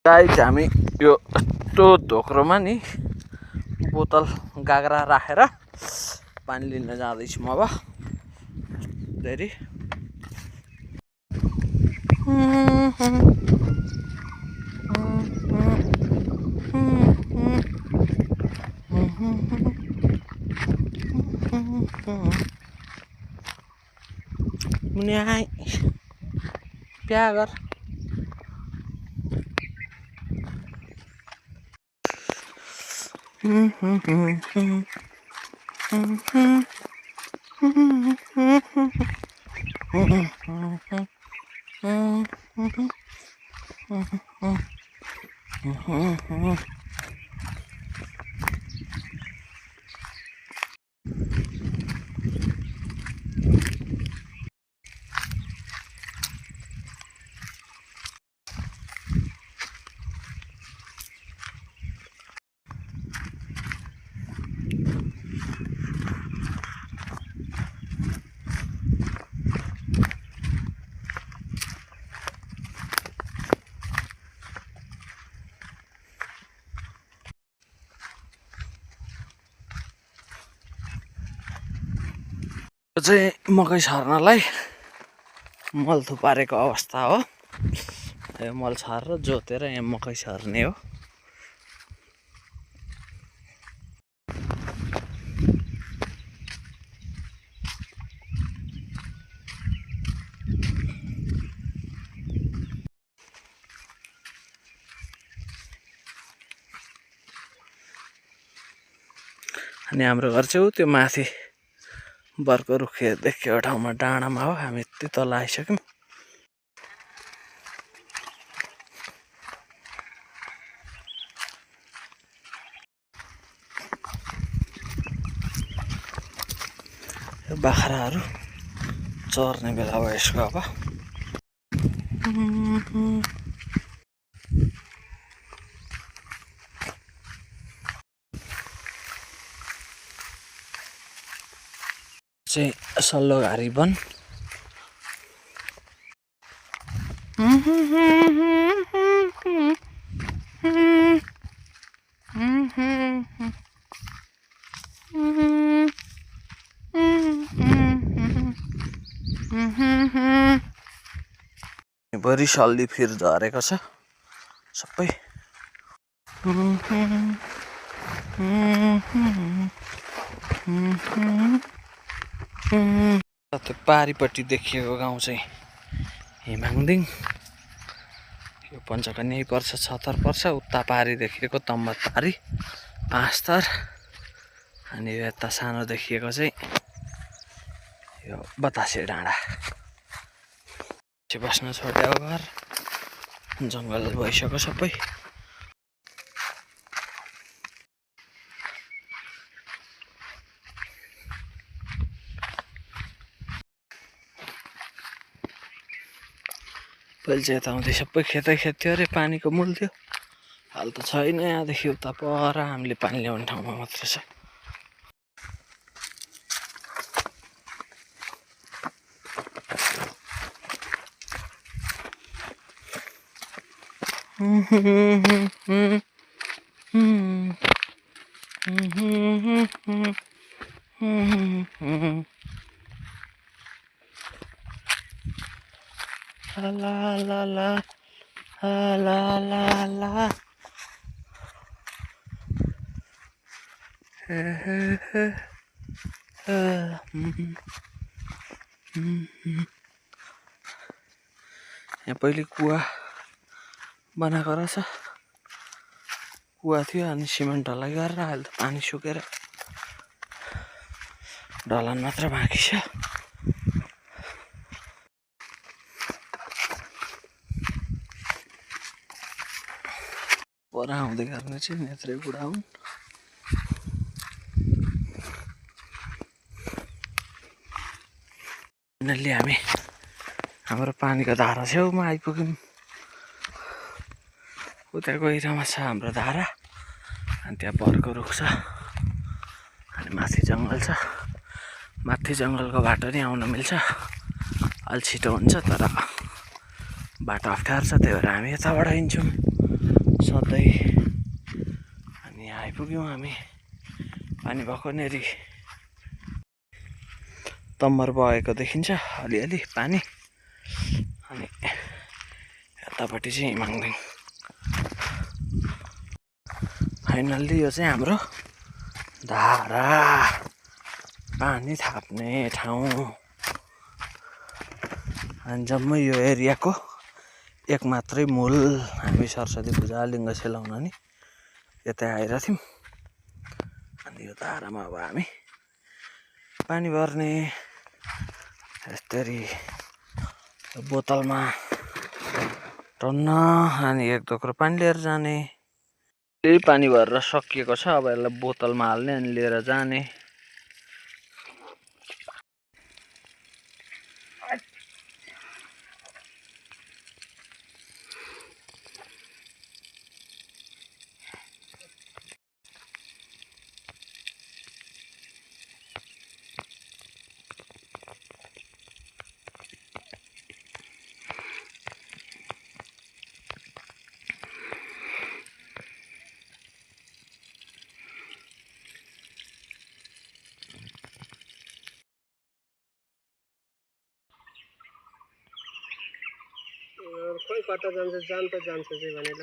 Guys हामी यो यस्तो धोक्रोमा नि बोतल गाग्रा राखेर पानी लिन जाँदैछौँ अब धेरै मुनि आइ प्या गर चाहिँ मकै छर्नलाई मल थुपारेको अवस्था हो। यो मल छरेर जोतेर यहाँ मकै छर्ने हो। अनि हाम्रो घर चाहिँ त्यो माथि बर्को रुखे देख्यो ठाउँमा डाँडामा हो। हामी यति तल आइसक्यौँ। यो बाख्राहरू चर्ने बेला हो यसको अब। चाहिँ सल्लोघारी वन भरि सल्ली फिर झरेको छ सबै। त्यो पारिपट्टि देखिएको गाउँ चाहिँ हिमाङदिङ। यो पञ्चकन्या पर्छ, छतर पर्छ। उता पारि देखिएको तम्मत पारि 5 थर। अनि यता सानो देखिएको चाहिँ यो बतासे डाँडा। बस्न छोड्यो घर, जङ्गल भइसक्यो सबै। पहिले चाहिँ यता आउँदै सबै खेतै खेत थियो अरे, पानीको मूल थियो। हाल त छैन। यहाँदेखि उता पर हामीले पानी ल्याउने ठाउँमा मात्र छ। La la la la la la. यहाँ पहिले कुवा बनाएको रहेछ। कुवा थियो अनि सिमेन्ट ढलाई गरेर अहिले त पानी सुकेर ढलान मात्र बाँकी छ। पर आउँदै गर्ने चाहिँ नेत्रे बुढा हुन्। फाइनल्ली हामी हाम्रो पानीको धारा छेउमा आइपुग्यौँ। उता गहिरोमा छ हाम्रो धारा। अनि त्यहाँ बर्को रुख छ अनि माथि जङ्गल छ। माथि जङ्गलको बाटो नि आउन मिल्छ, अलि छिटो हुन्छ तर बाटो अप्ठ्यारो छ, त्यही भएर हामी यताबाट हिँड्छौँ। सधैँ अनि आइपुग्यौँ हामी पानी भएको नेरी तम्मर बगेको देखिन्छ अलिअलि पानी अनि यतापट्टि चाहिँ हिमाङदिङ फाइनल्ली यो चाहिँ हाम्रो धारा पानी थाप्ने ठाउँ अनि जम्मै यो एरियाको एक मात्रै मूल हामी सरस्वती पूजा लिङ्ग सेलाउन नि यतै आएर थियौँ अनि यो धारामा अब हामी पानी भर्ने यस्तरी बोतलमा टन्न अनि एक दोक्रो पानी लिएर जाने त्यही पानी भरेर सकिएको छ अब यसलाई बोतलमा हाल्ने अनि लिएर जाने खोइ कता जान्छ जान त जान्छ चाहिँ भनेर